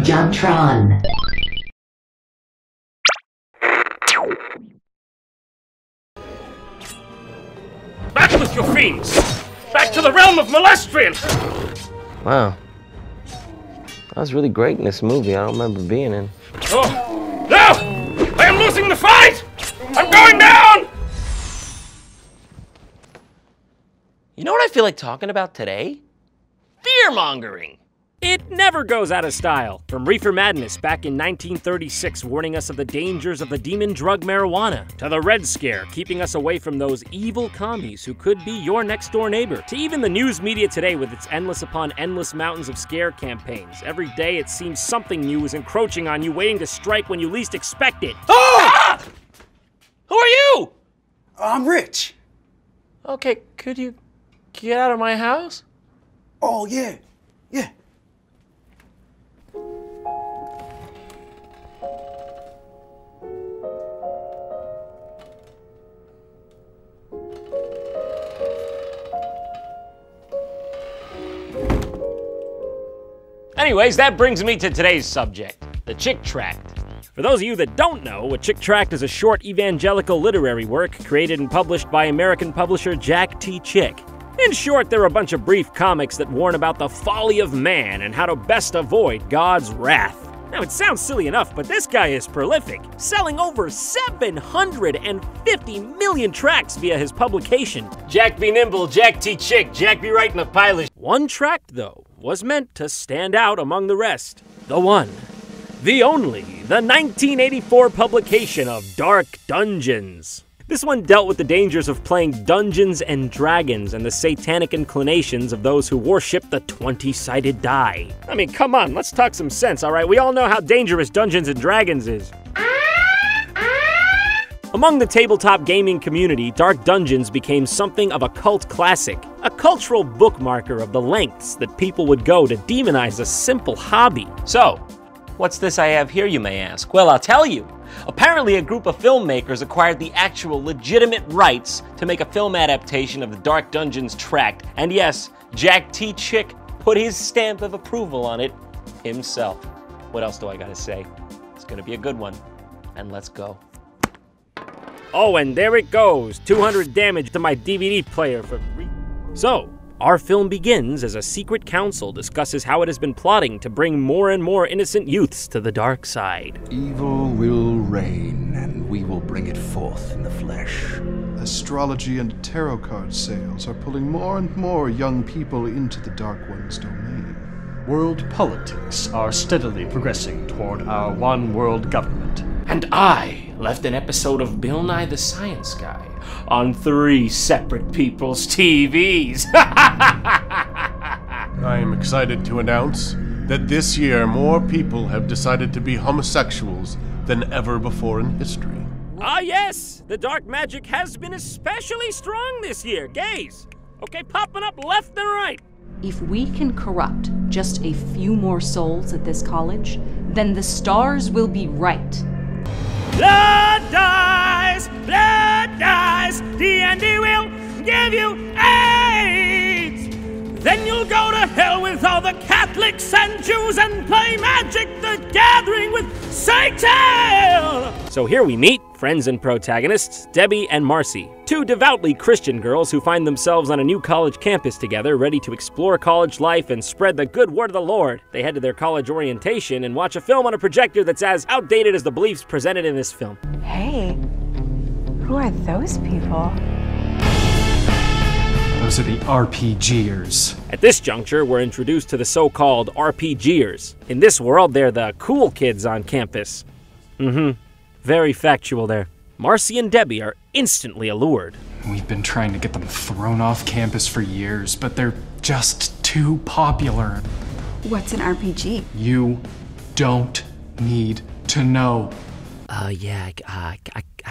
JonTron. Back with your fiends! Back to the realm of Molestrian! Wow. That was really great in this movie. I don't remember being in. Oh, no! I am losing the fight! I'm going down! You know what I feel like talking about today? Fear-mongering. It never goes out of style. From Reefer Madness back in 1936 warning us of the dangers of the demon drug marijuana, to the Red Scare keeping us away from those evil commies who could be your next door neighbor, to even the news media today with its endless upon endless mountains of scare campaigns. Every day it seems something new is encroaching on you, waiting to strike when you least expect it. Oh! Ah! Who are you? I'm Rich. Okay, could you get out of my house? Oh, yeah. Yeah. Anyways, that brings me to today's subject, the Chick Tract. For those of you that don't know, a Chick Tract is a short evangelical literary work created and published by American publisher Jack T. Chick. In short, they're a bunch of brief comics that warn about the folly of man and how to best avoid God's wrath. Now, it sounds silly enough, but this guy is prolific, selling over 750 million tracts via his publication. Jack be nimble, Jack T. Chick, Jack be writing a pilot. One tract, though, was meant to stand out among the rest. The one, the only, the 1984 publication of Dark Dungeons. This one dealt with the dangers of playing Dungeons and Dragons and the satanic inclinations of those who worship the 20-sided die. I mean, come on, let's talk some sense, all right? We all know how dangerous Dungeons and Dragons is. Among the tabletop gaming community, Dark Dungeons became something of a cult classic, a cultural bookmarker of the lengths that people would go to demonize a simple hobby. So, what's this I have here, you may ask? Well, I'll tell you. Apparently, a group of filmmakers acquired the actual legitimate rights to make a film adaptation of the Dark Dungeons tract, and yes, Jack T. Chick put his stamp of approval on it himself. What else do I gotta say? It's gonna be a good one, and let's go. Oh, and there it goes, 200 damage to my DVD player for free. So, our film begins as a secret council discusses how it has been plotting to bring more and more innocent youths to the dark side. Evil will reign, and we will bring it forth in the flesh. Astrology and tarot card sales are pulling more and more young people into the Dark One's domain. World politics are steadily progressing toward our one world government. And I left an episode of Bill Nye the Science Guy on 3 separate people's TVs. I am excited to announce that this year more people have decided to be homosexuals than ever before in history. Ah yes, the dark magic has been especially strong this year, gays. Okay, popping up left and right. If we can corrupt just a few more souls at this college, then the stars will be right. Blood dies, D&D will give you AIDS. Then you'll go to hell with all the Catholics and Jews and play Magic the Gathering with Satan! So here we meet friends and protagonists, Debbie and Marcy, 2 devoutly Christian girls who find themselves on a new college campus together, ready to explore college life and spread the good word of the Lord. They head to their college orientation and watch a film on a projector that's as outdated as the beliefs presented in this film. Hey, who are those people? Those are the RPGers. At this juncture, we're introduced to the so-called RPGers. In this world, they're the cool kids on campus. Very factual there. Marcy and Debbie are instantly allured. We've been trying to get them thrown off campus for years, but they're just too popular. What's an RPG? You don't need to know. Yeah, I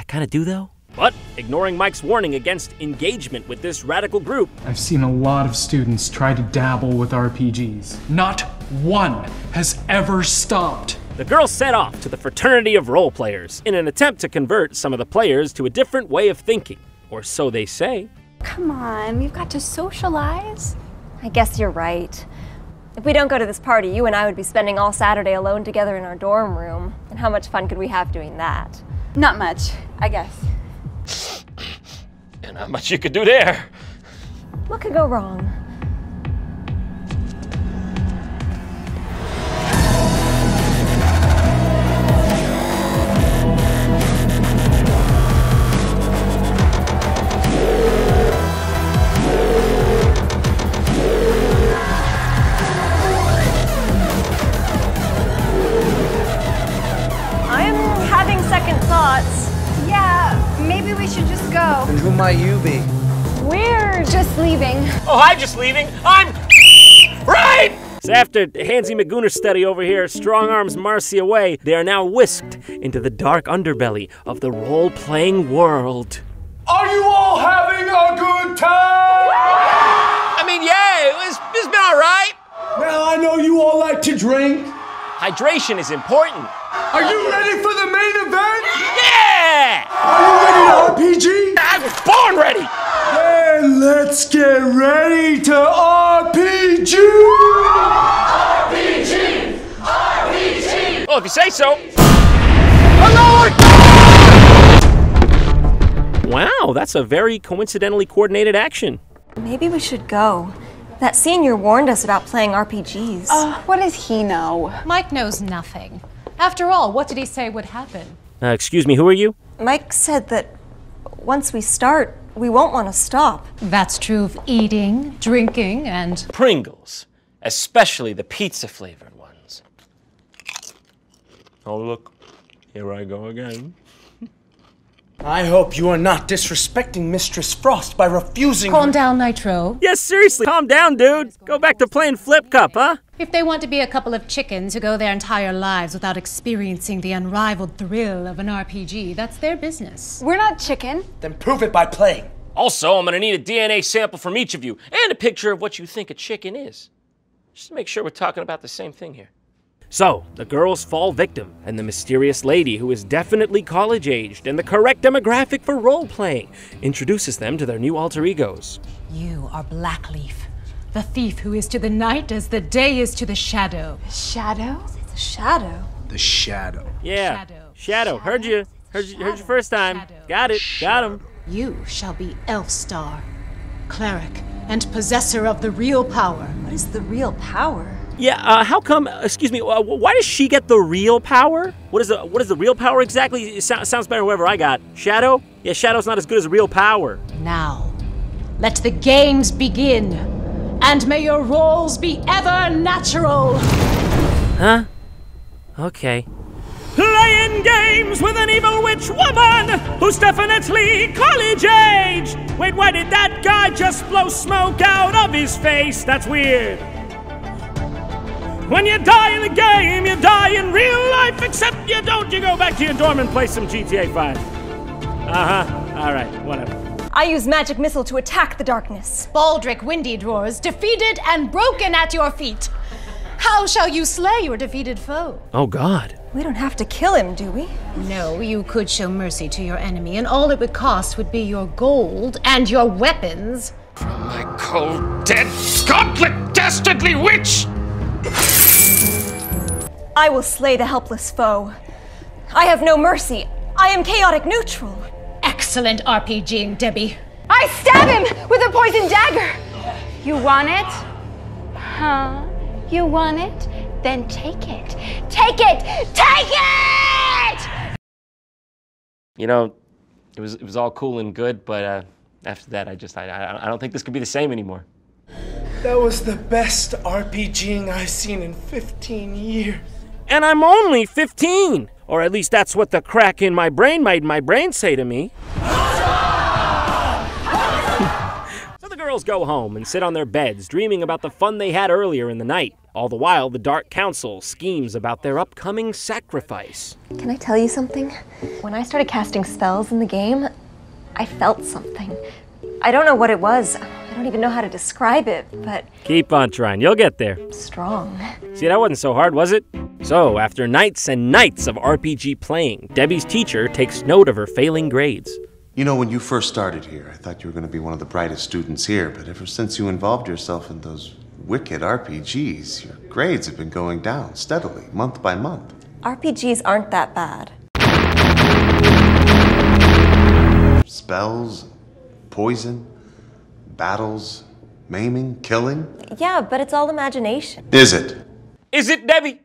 kind of do though. But, ignoring Mike's warning against engagement with this radical group, I've seen a lot of students try to dabble with RPGs. Not one has ever stopped. the girls set off to the fraternity of role players in an attempt to convert some of the players to a different way of thinking, or so they say. Come on, we've got to socialize. I guess you're right. If we don't go to this party, you and I would be spending all Saturday alone together in our dorm room. And how much fun could we have doing that? Not much, I guess. And not much you could do there. What could go wrong? Second thoughts. Yeah, maybe we should just go. And who might you be? We're just leaving. Oh, I'm just leaving. I'm right! So after Hansy McGooner study over here strong arms Marcy away, they are now whisked into the dark underbelly of the role-playing world. Are you all having a good time? I mean, yeah, it's been all right. Now, I know you all like to drink. Hydration is important. Are you ready for the main event? Yeah! Are you ready to RPG? I was born ready! Then let's get ready to RPG! RPG! RPG! Well, if you say so. Wow, that's a very coincidentally coordinated action. Maybe we should go. That senior warned us about playing RPGs. What does he know? Mike knows nothing. After all, what did he say would happen? Excuse me, who are you? Mike said that once we start, we won't want to stop. That's true of eating, drinking, and... Pringles, especially the pizza-flavored ones. Oh, look, here I go again. I hope you are not disrespecting Mistress Frost by refusing Calm down, Nitro. Yes, seriously, calm down, dude. Go back to playing Flip Cup, huh? If they want to be a couple of chickens who go their entire lives without experiencing the unrivaled thrill of an RPG, that's their business. We're not chicken. Then prove it by playing. Also, I'm gonna need a DNA sample from each of you, and a picture of what you think a chicken is. Just to make sure we're talking about the same thing here. So, the girls fall victim, and the mysterious lady, who is definitely college-aged and the correct demographic for role-playing, introduces them to their new alter egos. You are Blackleaf, the thief who is to the night as the day is to the shadow. Shadow? It's a shadow. The shadow. Yeah, Shadow. Heard you first time. Shadow. Got it, got him. You shall be Elfstar, cleric and possessor of the real power. What is the real power? Yeah, how come, excuse me, why does she get the real power? What is the real power exactly? It sounds better than whatever I got. Shadow? Yeah, Shadow's not as good as real power. Now, let the games begin, and may your roles be ever natural. Huh? Okay. Playing games with an evil witch woman who's definitely college-aged. Wait, why did that guy just blow smoke out of his face? That's weird. When you die in the game, you die in real life, except you don't. You go back to your dorm and play some GTA 5. Uh-huh. All right, whatever. I use magic missile to attack the darkness. Baldric Windy Drawers, defeated and broken at your feet. How shall you slay your defeated foe? Oh, God. We don't have to kill him, do we? No, you could show mercy to your enemy, and all it would cost would be your gold and your weapons. From my cold, dead, gauntlet dastardly witch! I will slay the helpless foe. I have no mercy. I am chaotic neutral. Excellent RPGing, Debbie. I stab him with a poison dagger. You want it? Huh? You want it? Then take it. Take it! Take it! You know, it was all cool and good, but after that, I don't think this could be the same anymore. That was the best RPGing I've seen in 15 years. And I'm only 15! Or at least that's what the crack in my brain made my brain say to me. So the girls go home and sit on their beds, dreaming about the fun they had earlier in the night. All the while, the Dark Council schemes about their upcoming sacrifice. Can I tell you something? When I started casting spells in the game, I felt something. I don't know what it was. I don't even know how to describe it, but... Keep on trying, you'll get there. Strong. See, that wasn't so hard, was it? So, after nights and nights of RPG playing, Debbie's teacher takes note of her failing grades. You know, when you first started here, I thought you were going to be one of the brightest students here, but ever since you involved yourself in those wicked RPGs, your grades have been going down steadily, month by month. RPGs aren't that bad. Spells, poison, battles, maiming, killing. Yeah, but it's all imagination. Is it? Is it, Debbie?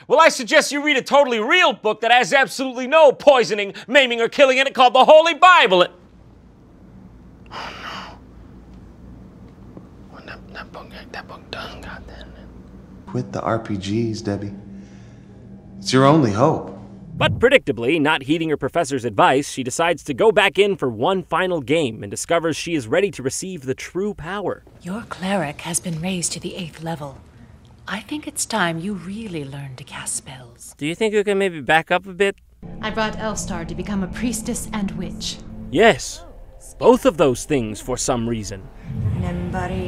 Well, I suggest you read a totally real book that has absolutely no poisoning, maiming, or killing in it called the Holy Bible. That book done got that. Quit the RPGs, Debbie. It's your only hope. But predictably, not heeding her professor's advice, she decides to go back in for one final game and discovers she is ready to receive the true power. Your cleric has been raised to the 8th level. I think it's time you really learn to cast spells. Do you think you can maybe back up a bit? I brought Elstar to become a priestess and witch. Yes. Both of those things for some reason.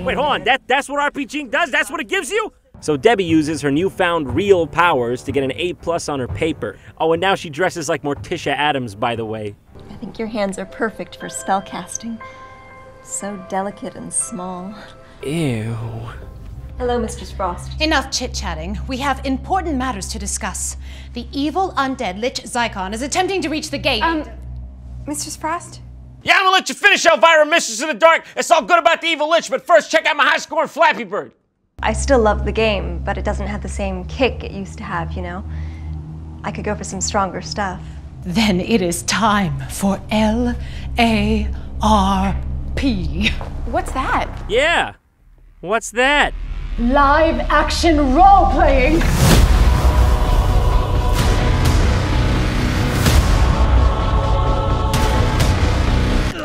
Wait, hold on. That's what RPGing does? That's what it gives you? So Debbie uses her newfound real powers to get an A+ on her paper. Oh, and now she dresses like Morticia Adams, by the way. I think your hands are perfect for spellcasting. So delicate and small. Ew. Hello, Mistress Frost. Enough chit-chatting. We have important matters to discuss. The evil undead Lich Zycon is attempting to reach the gate. Mistress Frost? Yeah, I'm gonna let you finish, Elvira, Mistress of the Dark. It's all good about the evil Lich, but first check out my high-scoring Flappy Bird. I still love the game, but it doesn't have the same kick it used to have, you know? I could go for some stronger stuff. Then it is time for LARP. What's that? Yeah. What's that? Live action role-playing!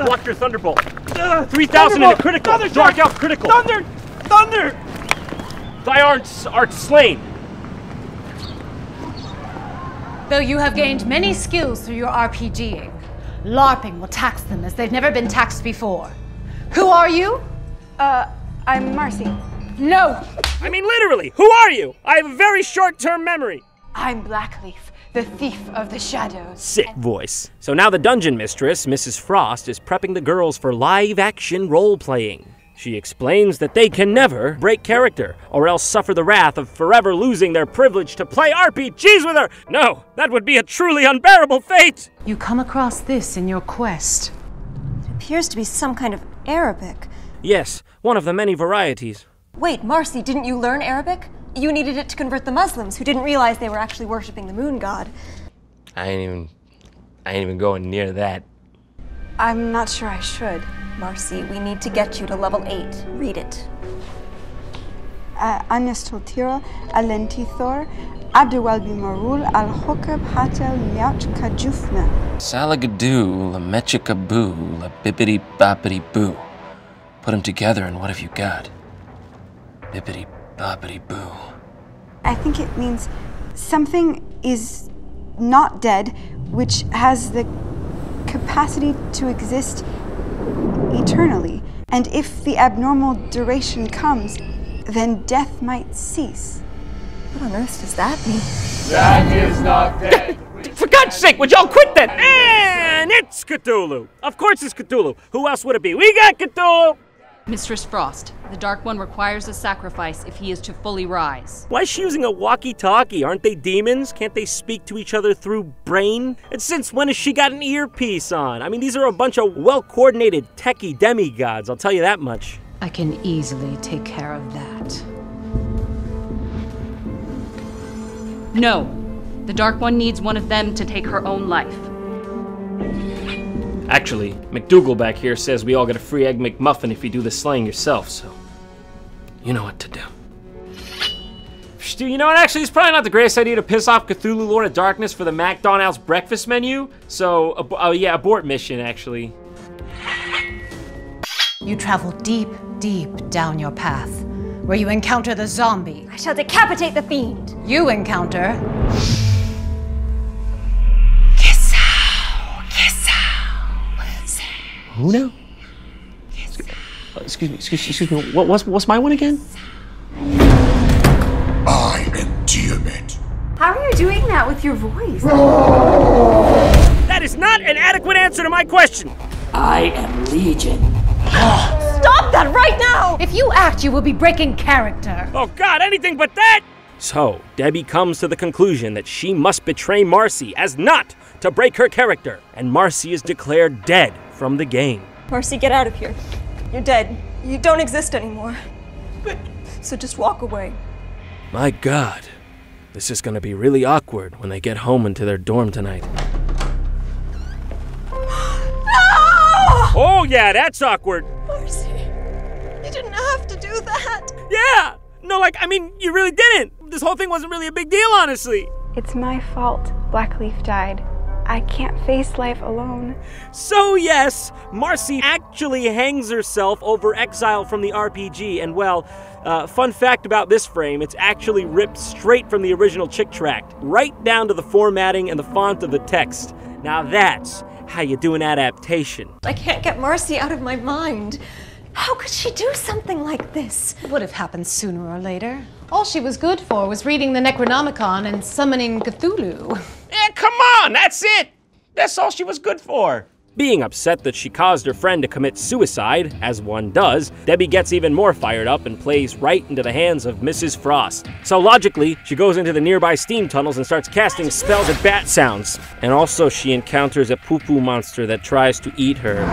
Block your Thunderbolt. 3,000 in a critical. Thunder, Dark Elf critical. Thunder! Thunder! Thy art slain. Though you have gained many skills through your RPGing, LARPing will tax them as they've never been taxed before. Who are you? I'm Marcy. No! I mean, literally, who are you? I have a very short-term memory. I'm Blackleaf, the thief of the shadows. Sick voice. So now the dungeon mistress, Mrs. Frost, is prepping the girls for live-action role-playing. She explains that they can never break character, or else suffer the wrath of forever losing their privilege to play RPGs with her. No, that would be a truly unbearable fate. You come across this in your quest. It appears to be some kind of Arabic. Yes, one of the many varieties. Wait, Marcy, didn't you learn Arabic? You needed it to convert the Muslims, who didn't realize they were actually worshipping the moon god. I ain't even going near that. I'm not sure I should. Marcy, we need to get you to level 8. Read it. Anestotira, Alentithor, Abdewalbi Marul, Al Hokab Hatel Miach Kajufna. Salagadoo, la mechikaboo, la bibbidi boppity boo. Put them together and what have you got? Bibbidi boppity boo. I think it means something is not dead, which has the capacity to exist eternally. And if the abnormal duration comes, then death might cease. What on earth does that mean? That is not dead. For God's sake, would y'all quit that? And it's Cthulhu. Of course it's Cthulhu. Who else would it be? We got Cthulhu. Mistress Frost, the Dark One requires a sacrifice if he is to fully rise. Why is she using a walkie-talkie? Aren't they demons? Can't they speak to each other through brain? And since when has she got an earpiece on? I mean, these are a bunch of well-coordinated techie demigods, I'll tell you that much. I can easily take care of that. No. The Dark One needs one of them to take her own life. Actually, McDougal back here says we all get a free Egg McMuffin if you do the slaying yourself, so you know what to do. Stu, you know what? Actually, it's probably not the greatest idea to piss off Cthulhu Lord of Darkness for the McDonald's breakfast menu, so, yeah, abort mission, actually. You travel deep, deep down your path, where you encounter the zombie. I shall decapitate the fiend. You encounter... Who now? Excuse me. What's my one again? I am Tiamat. How are you doing that with your voice? That is not an adequate answer to my question. I am Legion. Stop that right now! If you act, you will be breaking character. Oh God, anything but that! So, Debbie comes to the conclusion that she must betray Marcy as not to break her character, and Marcy is declared dead from the game. Marcy, get out of here. You're dead. You don't exist anymore. So just walk away. My God, this is gonna be really awkward when they get home into their dorm tonight. No! Oh yeah, that's awkward. Marcy, you didn't have to do that. Yeah! No, like, I mean, you really didn't. This whole thing wasn't really a big deal, honestly. It's my fault Blackleaf died. I can't face life alone. So yes, Marcy actually hangs herself over exile from the RPG, and well, fun fact about this frame, it's actually ripped straight from the original Chick Tract, right down to the formatting and the font of the text. Now that's how you do an adaptation. I can't get Marcy out of my mind. How could she do something like this? It would have happened sooner or later. All she was good for was reading the Necronomicon and summoning Cthulhu. Yeah, come on, that's it! That's all she was good for. Being upset that she caused her friend to commit suicide, as one does, Debbie gets even more fired up and plays right into the hands of Mrs. Frost. So logically, she goes into the nearby steam tunnels and starts casting spells at bat sounds. And also she encounters a poo-poo monster that tries to eat her.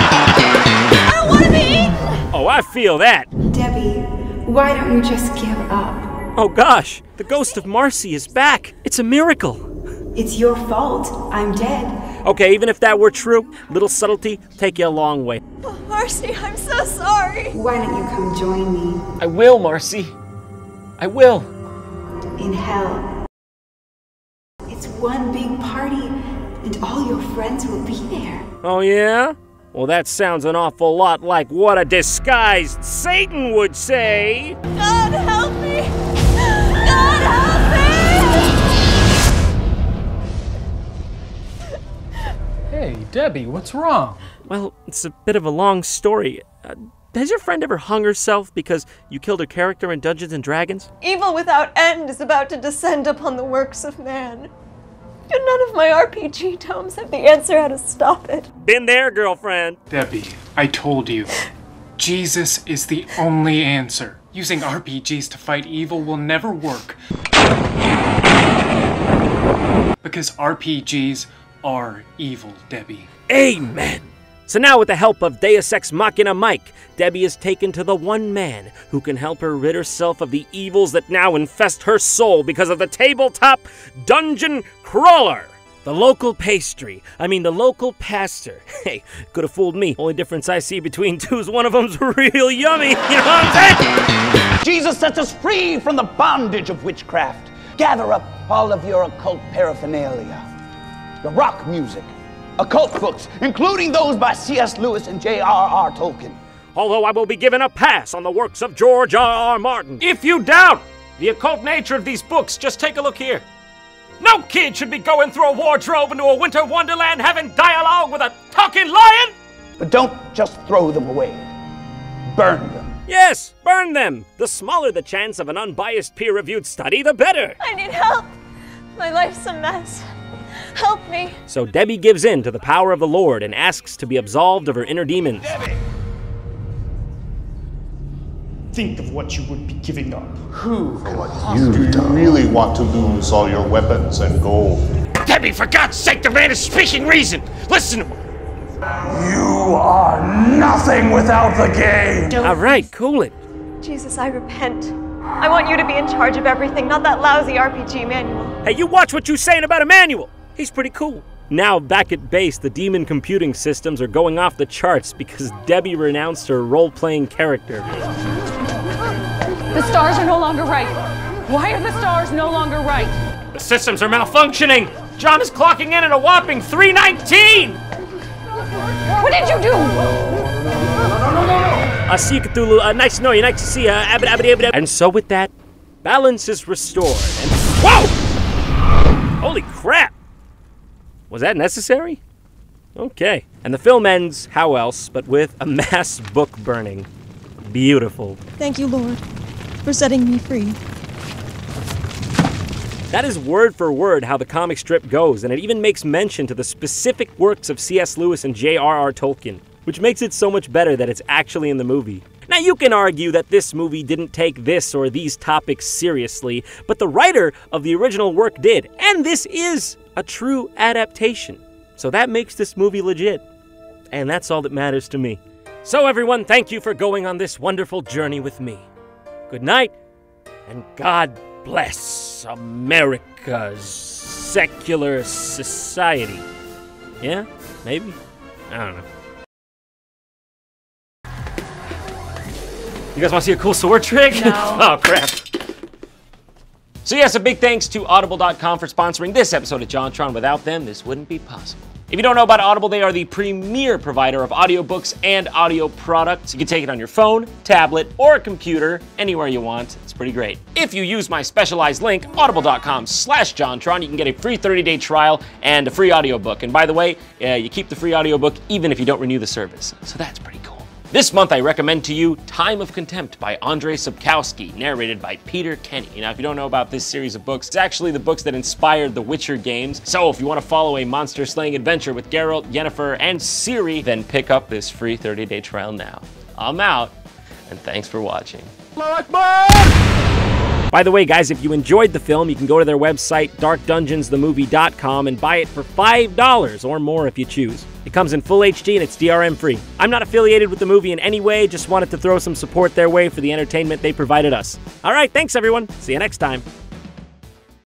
I don't want to be eaten! Oh, I feel that. Debbie, why don't you just give up? Oh gosh, the ghost of Marcy is back. It's a miracle. It's your fault. I'm dead. Okay, even if that were true, little subtlety take you a long way. Oh, Marcy, I'm so sorry. Why don't you come join me? I will, Marcy. I will. In hell. It's one big party, and all your friends will be there. Oh yeah? Well, that sounds an awful lot like what a disguised Satan would say. God help me! God help me! Hey, Debbie, what's wrong? Well, it's a bit of a long story. Has your friend ever hung herself because you killed her character in Dungeons and Dragons? Evil without end is about to descend upon the works of man. And none of my RPG tomes have the answer how to stop it. Been there, girlfriend. Debbie, I told you. Jesus is the only answer. Using RPGs to fight evil will never work. Because RPGs are evil, Debbie. Amen. So now with the help of Deus Ex Machina Mike, Debbie is taken to the one man who can help her rid herself of the evils that now infest her soul because of the tabletop dungeon crawler. The local the local pastor. Hey, could have fooled me. Only difference I see between two is one of them's real yummy. You know what I'm saying? Jesus sets us free from the bondage of witchcraft. Gather up all of your occult paraphernalia. The rock music, occult books, including those by C.S. Lewis and J.R.R. Tolkien. Although I will be given a pass on the works of George R.R. Martin. If you doubt the occult nature of these books, just take a look here. No kid should be going through a wardrobe into a winter wonderland having dialogue with a talking lion! But don't just throw them away. Burn them. Yes, burn them! The smaller the chance of an unbiased peer-reviewed study, the better! I need help. My life's a mess. Help me. So Debbie gives in to the power of the Lord and asks to be absolved of her inner demons. Debbie! Think of what you would be giving up. Who for what you really want to lose all your weapons and gold? Debbie, for God's sake, the man is speaking reason. Listen to him. You are nothing without the game. All right, cool it. Jesus, I repent. I want you to be in charge of everything, not that lousy RPG manual. Hey, you watch what you're saying about Emmanuel. He's pretty cool. Now, back at base, the demon computing systems are going off the charts because Debbie renounced her role-playing character. The stars are no longer right. Why are the stars no longer right? The systems are malfunctioning. John is clocking in at a whopping 3:19. What did you do? See you, Cthulhu. Nice to know you. Nice to see you. And so with that, balance is restored. And whoa! Holy crap! Was that necessary? Okay. And the film ends, how else, but with a mass book burning. Beautiful. Thank you, Lord, for setting me free. That is word for word how the comic strip goes, and it even makes mention to the specific works of C.S. Lewis and J.R.R. Tolkien. which makes it so much better that it's actually in the movie. Now, you can argue that this movie didn't take this or these topics seriously, but the writer of the original work did, and this is a true adaptation. So that makes this movie legit, and that's all that matters to me. So everyone, thank you for going on this wonderful journey with me. Good night, and God bless America's secular society. Yeah? Maybe? I don't know. You guys want to see a cool sword trick? No. Oh, crap. So yes, a big thanks to Audible.com for sponsoring this episode of JonTron. Without them, this wouldn't be possible. If you don't know about Audible, they are the premier provider of audiobooks and audio products. You can take it on your phone, tablet, or a computer, anywhere you want. It's pretty great. If you use my specialized link, audible.com/JonTron, you can get a free 30-day trial and a free audiobook. And by the way, you keep the free audiobook even if you don't renew the service. So that's pretty cool. This month, I recommend to you Time of Contempt by Andrzej Sapkowski, narrated by Peter Kenny. Now, if you don't know about this series of books, it's actually the books that inspired the Witcher games. So if you want to follow a monster-slaying adventure with Geralt, Yennefer, and Ciri, then pick up this free 30-day trial now. I'm out, and thanks for watching. By the way, guys, if you enjoyed the film, you can go to their website, darkdungeonsthemovie.com, and buy it for $5 or more if you choose. It comes in full HD and it's DRM free. I'm not affiliated with the movie in any way, just wanted to throw some support their way for the entertainment they provided us. All right, thanks everyone. See you next time.